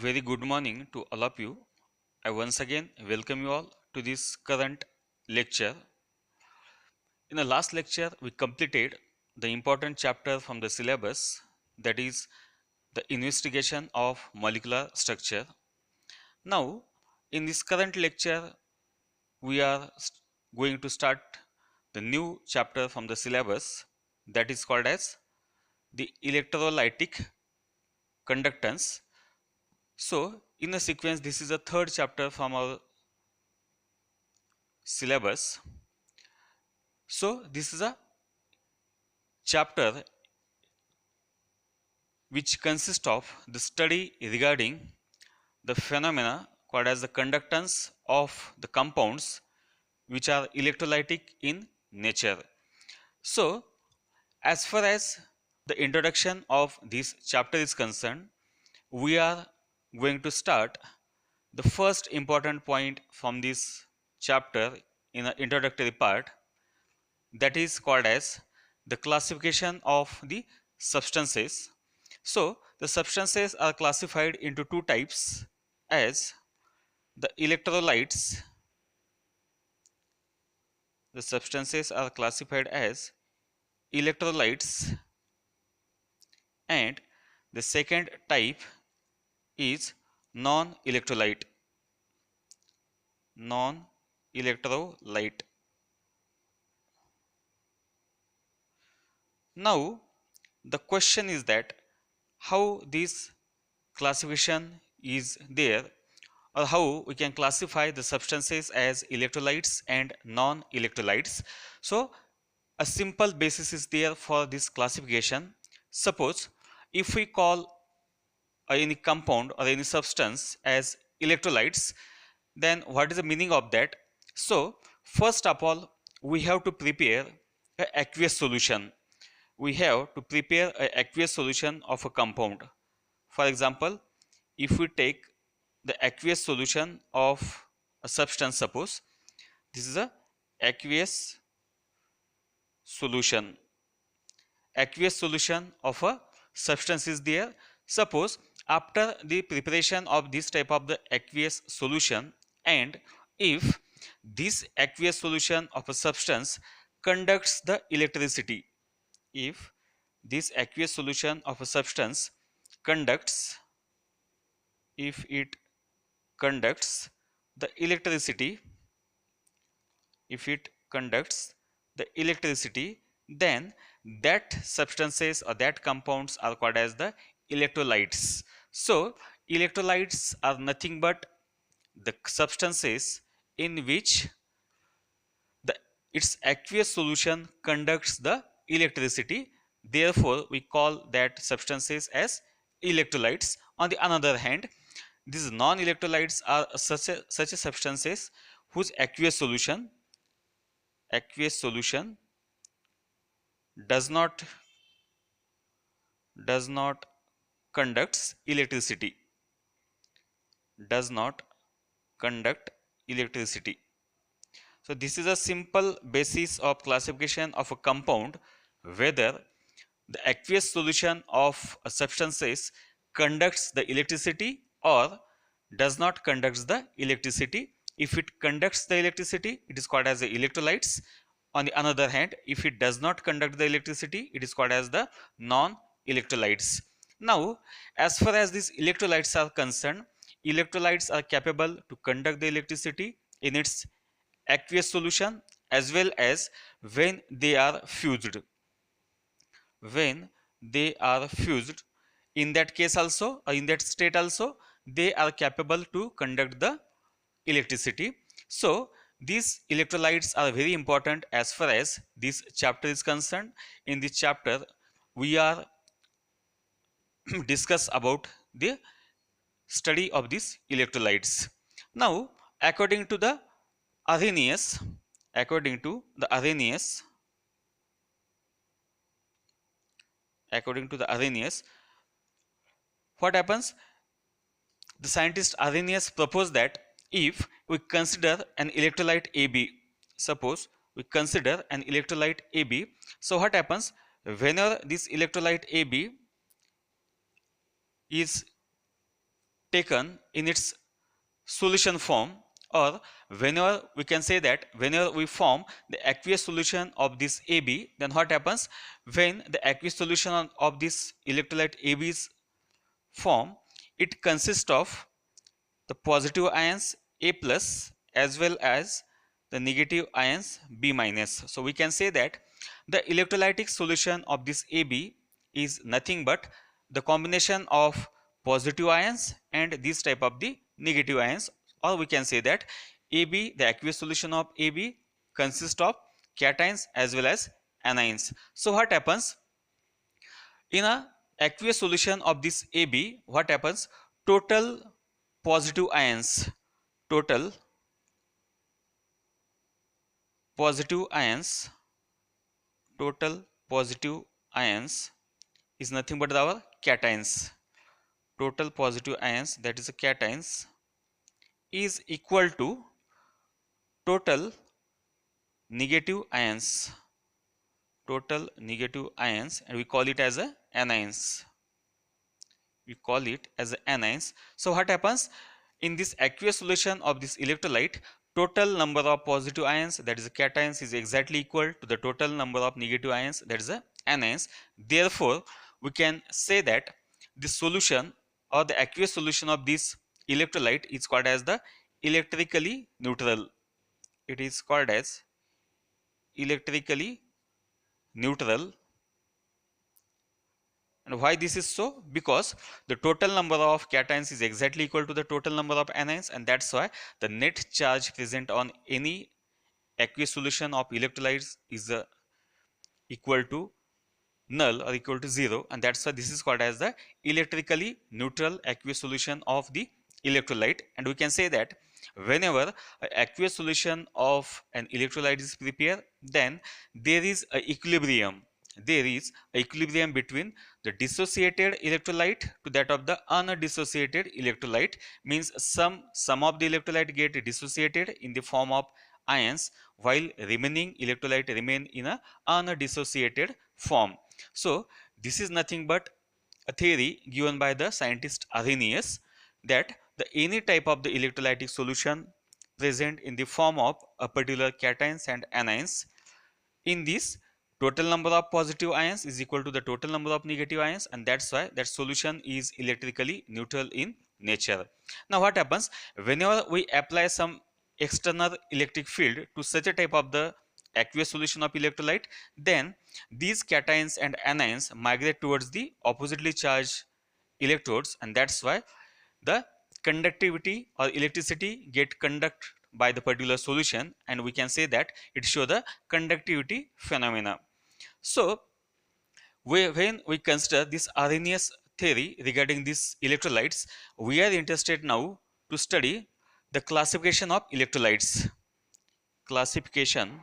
Very good morning to all of you. I once again welcome you all to this current lecture. In the last lecture, we completed the important chapter from the syllabus, that is the investigation of molecular structure. Now, in this current lecture, we are going to start the new chapter from the syllabus, that is called as the electrolytic conductance. So, in the sequence, this is the third chapter from our syllabus. So, this is a chapter which consists of the study regarding the phenomena called as the conductance of the compounds which are electrolytic in nature. So, as far as the introduction of this chapter is concerned, we are going to start the first important point from this chapter in the introductory part, that is called as the classification of the substances. So, the substances are classified into two types as the electrolytes. The substances are classified as electrolytes, and the second type is non-electrolyte. Non-electrolyte. Now, the question is that how this classification is there, or how we can classify the substances as electrolytes and non-electrolytes. So, a simple basis is there for this classification. Suppose if we call any compound or any substance as electrolytes, then what is the meaning of that? So, first of all, we have to prepare an aqueous solution. We have to prepare an aqueous solution of a compound. For example, if we take the aqueous solution of a substance, suppose this is a aqueous solution. Aqueous solution of a substance is there. Suppose after the preparation of this type of the aqueous solution, and if this aqueous solution of a substance conducts the electricity, if this aqueous solution of a substance conducts, if it conducts the electricity, if it conducts the electricity, then that substances or that compounds are called as the electrolytes. So, electrolytes are nothing but the substances in which the its aqueous solution conducts the electricity. Therefore, we call that substances as electrolytes. On the other hand, these non-electrolytes are such a substances whose aqueous solution does not conducts electricity, does not conduct electricity. So, this is a simple basis of classification of a compound, whether the aqueous solution of a substances conducts the electricity or does not conducts the electricity. If it conducts the electricity, it is called as the electrolytes. On the other hand, if it does not conduct the electricity, it is called as the non-electrolytes. Now, as far as these electrolytes are concerned, electrolytes are capable to conduct the electricity in its aqueous solution as well as when they are fused. When they are fused, in that case also, or in that state also, they are capable to conduct the electricity. So, these electrolytes are very important as far as this chapter is concerned. In this chapter, we are discuss about the study of these electrolytes. Now, according to the Arrhenius, according to the Arrhenius, what happens? The scientist Arrhenius proposed that if we consider an electrolyte AB, suppose we consider an electrolyte AB, so what happens? Whenever this electrolyte AB is taken in its solution form, or whenever we can say that whenever we form the aqueous solution of this AB, then what happens when the aqueous solution of this electrolyte AB is formed? It consists of the positive ions A plus as well as the negative ions B minus. So we can say that the electrolytic solution of this AB is nothing but the combination of positive ions and this type of the negative ions, or we can say that AB, the aqueous solution of AB consists of cations as well as anions. So what happens in a aqueous solution of this AB? What happens? Total positive ions, total positive ions, total positive ions is nothing but our cations. Total positive ions, that is the cations, is equal to total negative ions, total negative ions, and we call it as a anions. We call it as anions. So what happens in this aqueous solution of this electrolyte? Total number of positive ions, that is the cations, is exactly equal to the total number of negative ions, that is the anions. Therefore we can say that the solution or the aqueous solution of this electrolyte is called as the electrically neutral. It is called as electrically neutral. And why this is so? Because the total number of cations is exactly equal to the total number of anions, and that's why the net charge present on any aqueous solution of electrolytes is equal to null or equal to 0, and that's why this is called as the electrically neutral aqueous solution of the electrolyte. And we can say that whenever an aqueous solution of an electrolyte is prepared, then there is a equilibrium, there is a equilibrium between the dissociated electrolyte to that of the undissociated electrolyte. Means some of the electrolyte get dissociated in the form of ions, while remaining electrolyte remain in a undissociated form. So this is nothing but a theory given by the scientist Arrhenius, that the any type of the electrolytic solution present in the form of a particular cations and anions, in this total number of positive ions is equal to the total number of negative ions, and that's why that solution is electrically neutral in nature. Now what happens whenever we apply some external electric field to such a type of the aqueous solution of electrolyte, then these cations and anions migrate towards the oppositely charged electrodes, and that's why the conductivity or electricity get conduct by the particular solution, and we can say that it show the conductivity phenomena. So when we consider this Arrhenius theory regarding these electrolytes, we are interested now to study the classification of electrolytes. Classification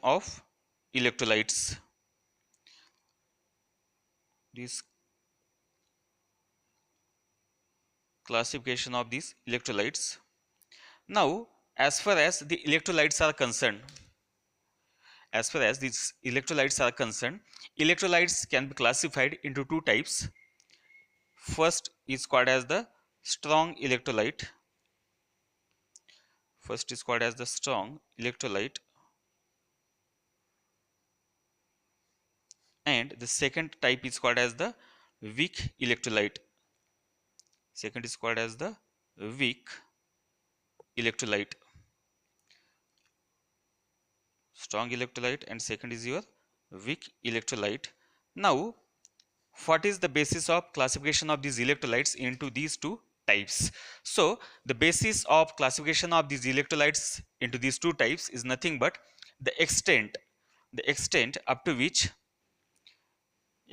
of electrolytes. This classification of these electrolytes. Now, as far as the electrolytes are concerned, electrolytes can be classified into two types. First is called as the strong electrolyte. And the second type is called as the weak electrolyte. Strong electrolyte, and second is your weak electrolyte. Now what is the basis of classification of these electrolytes into these two types? So the basis of classification of these electrolytes into these two types is nothing but the extent up to which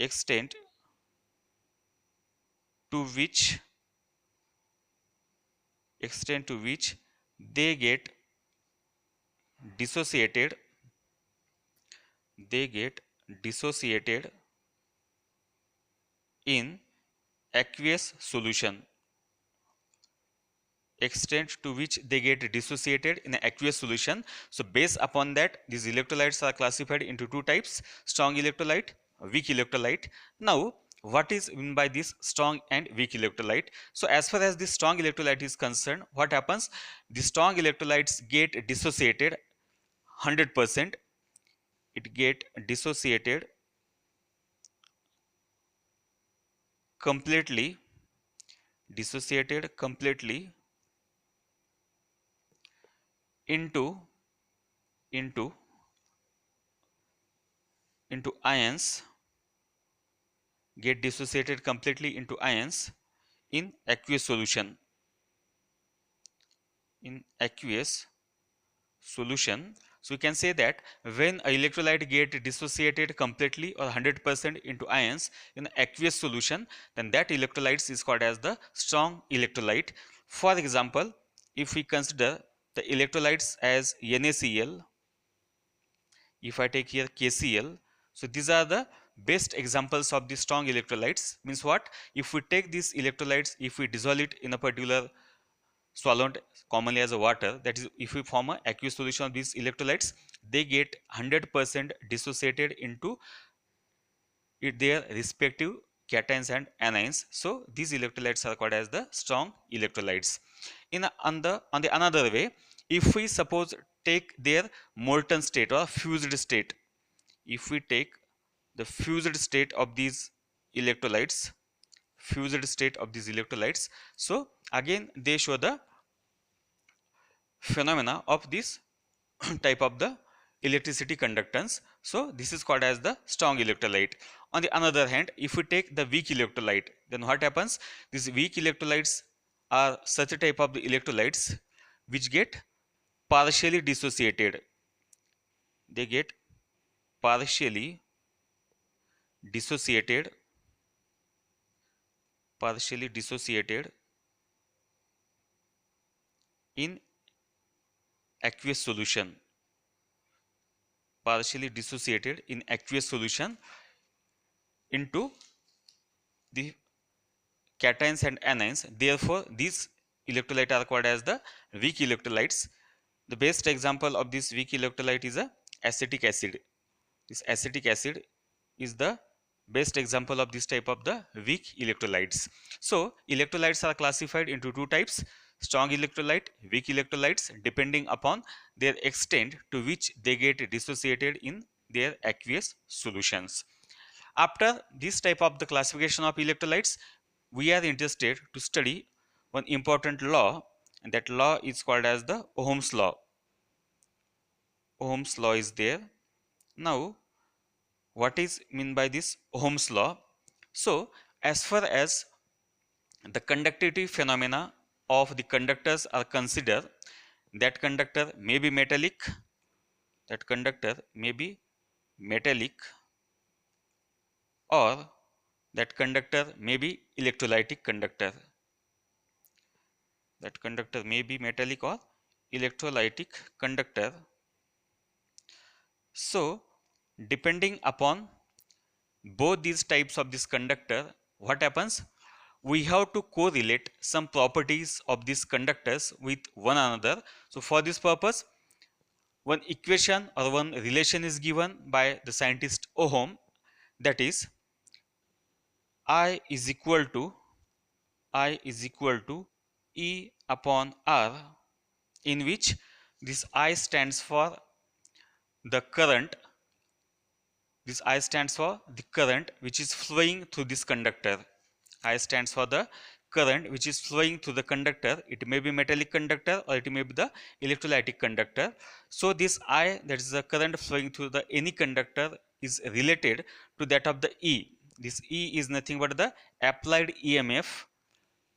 they get dissociated in aqueous solution. So based upon that, these electrolytes are classified into two types: strong electrolyte, weak electrolyte. Now what is meant by this strong and weak electrolyte? So as far as the strong electrolyte is concerned, what happens? The strong electrolytes get dissociated 100%. It get dissociated completely, dissociated completely into into into ions, get dissociated completely into ions in aqueous solution, in aqueous solution. So we can say that when a electrolyte get dissociated completely or 100% into ions in aqueous solution, then that electrolyte is called as the strong electrolyte. For example, if we consider the electrolytes as NaCl, if I take here KCl, so these are the best examples of the strong electrolytes. Means what? If we take these electrolytes, if we dissolve it in a particular solvent commonly as a water, that is, if we form a aqueous solution of these electrolytes, they get 100% dissociated into their respective cations and anions. So these electrolytes are called as the strong electrolytes. On the another way, if we suppose take their molten state or fused state, if we take the fused state of these electrolytes, fused state of these electrolytes, so again they show the phenomena of this type of the electricity conductance. So this is called as the strong electrolyte. On the other hand, if we take the weak electrolyte, then what happens? These weak electrolytes are such a type of the electrolytes which get partially dissociated. They get partially dissociated, partially dissociated in aqueous solution, partially dissociated in aqueous solution into the cations and anions. Therefore, these electrolytes are called as the weak electrolytes. The best example of this weak electrolyte is a acetic acid. This acetic acid is the best example of this type of the weak electrolytes. So electrolytes are classified into two types: strong electrolyte, weak electrolytes, depending upon their extent to which they get dissociated in their aqueous solutions. After this type of the classification of electrolytes, we are interested to study one important law, and that law is called as the Ohm's law. Ohm's law is there. Now, what is mean by this Ohm's law? So, as far as the conductivity phenomena of the conductors are considered, that conductor may be metallic, that conductor may be metallic, or that conductor may be electrolytic conductor. That conductor may be metallic or electrolytic conductor. So, depending upon both these types of this conductor, what happens? We have to correlate some properties of these conductors with one another. So, for this purpose, one equation or one relation is given by the scientist Ohm, that is I is equal to E upon R, in which this I stands for the current, this I stands for the current which is flowing through this conductor. I stands for the current which is flowing through the conductor. It may be metallic conductor or it may be the electrolytic conductor. So this I, that is the current flowing through the any conductor, is related to that of the E. This E is nothing but the applied EMF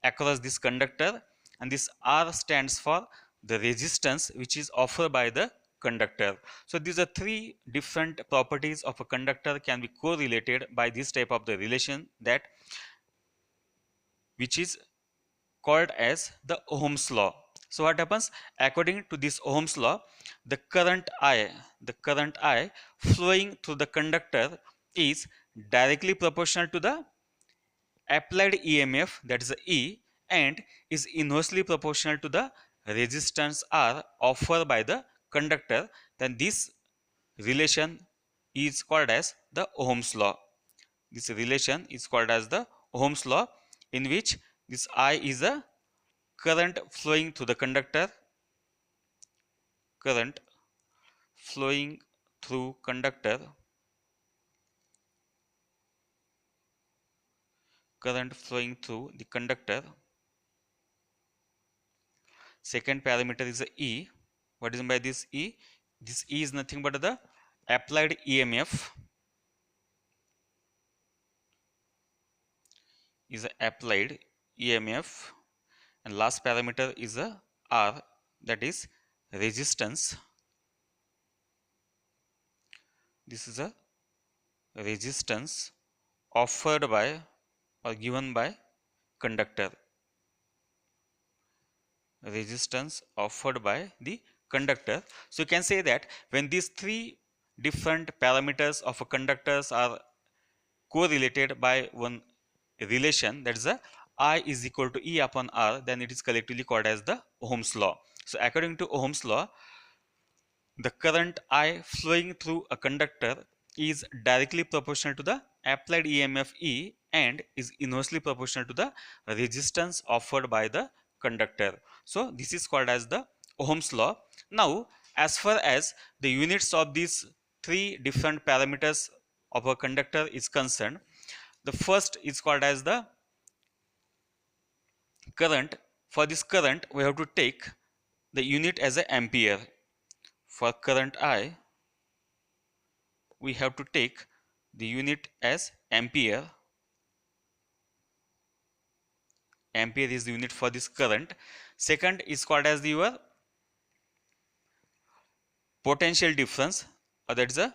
across this conductor, and this R stands for the resistance which is offered by the conductor. So these are three different properties of a conductor can be correlated by this type of the relation, that which is called as the Ohm's law. So what happens? According to this Ohm's law, the current I flowing through the conductor is directly proportional to the applied EMF, that is E, and is inversely proportional to the resistance R offered by the conductor. Then this relation is called as the Ohm's law. this relation is called as the Ohm's law, in which this I is a current flowing through the conductor, current flowing through conductor, current flowing through the conductor. Second parameter is the E. What is meant by this E? This E is nothing but the applied EMF, is a applied EMF, and last parameter is a R, that is resistance. This is a resistance offered by or given by conductor, resistance offered by the conductor. So you can say that when these three different parameters of a conductors are correlated by one relation, that is a I is equal to E upon R, then it is collectively called as the Ohm's law. So according to Ohm's law, the current I flowing through a conductor is directly proportional to the applied EMF E and is inversely proportional to the resistance offered by the conductor. So this is called as the Ohm's law. Now, as far as the units of these three different parameters of a conductor is concerned, the first is called as the current. For this current, we have to take the unit as an ampere. For current I, we have to take the unit as ampere. Ampere is the unit for this current. Second is called as your potential difference, or that is a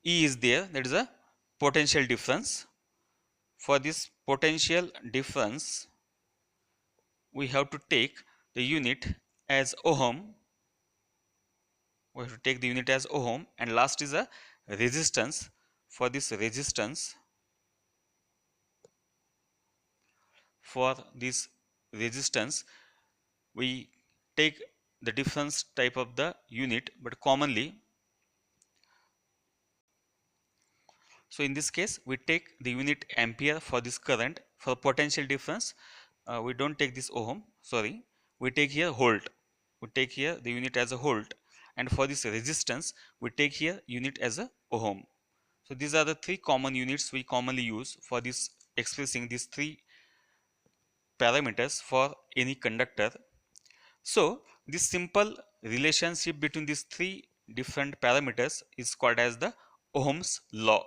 E is there, that is a potential difference. For this potential difference, we have to take the unit as ohm. We have to take the unit as ohm, and last is a resistance. For this resistance, we take the difference type of the unit, but commonly, so in this case we take the unit ampere for this current. For potential difference, we don't take this ohm, sorry, we take here volt. We take here the unit as a volt, and for this resistance we take here unit as a ohm. So these are the three common units we commonly use for this expressing these three parameters for any conductor. So this simple relationship between these three different parameters is called as the Ohm's law.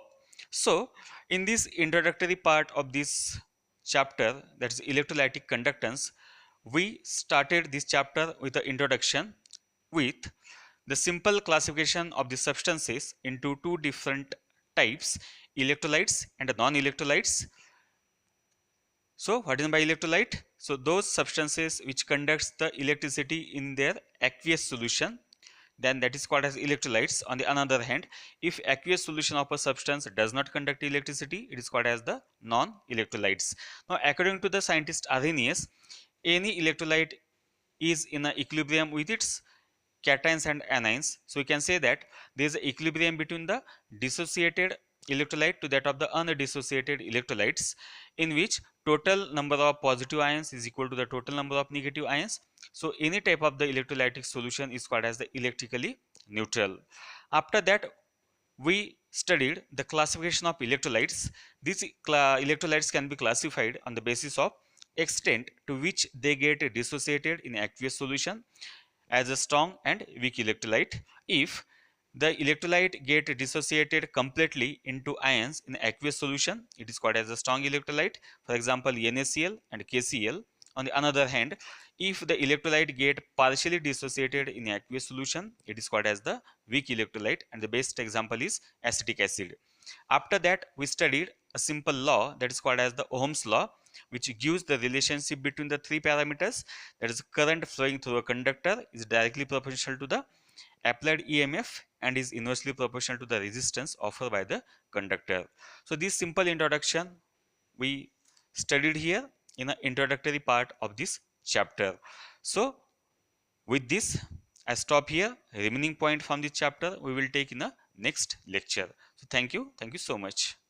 So in this introductory part of this chapter, that is electrolytic conductance, we started this chapter with the introduction with the simple classification of the substances into two different types, electrolytes and non-electrolytes. So what is by electrolyte? So those substances which conducts the electricity in their aqueous solution, then that is called as electrolytes. On the other hand, if aqueous solution of a substance does not conduct electricity, it is called as the non-electrolytes. Now according to the scientist Arrhenius, any electrolyte is in a equilibrium with its cations and anions. So we can say that there is an equilibrium between the dissociated electrolyte to that of the undissociated electrolytes, in which total number of positive ions is equal to the total number of negative ions. So any type of the electrolytic solution is called as the electrically neutral. After that, we studied the classification of electrolytes. These electrolytes can be classified on the basis of extent to which they get dissociated in aqueous solution as a strong and weak electrolyte. If the electrolyte get dissociated completely into ions in aqueous solution, it is called as a strong electrolyte, for example NaCl and KCl. On the other hand, if the electrolyte get partially dissociated in aqueous solution, it is called as the weak electrolyte, and the best example is acetic acid. After that, we studied a simple law that is called as the Ohm's law, which gives the relationship between the three parameters, that is current flowing through a conductor is directly proportional to the applied EMF and is inversely proportional to the resistance offered by the conductor. So this simple introduction we studied here in the introductory part of this chapter. So with this I stop here. Remaining point from this chapter we will take in the next lecture. So thank you so much.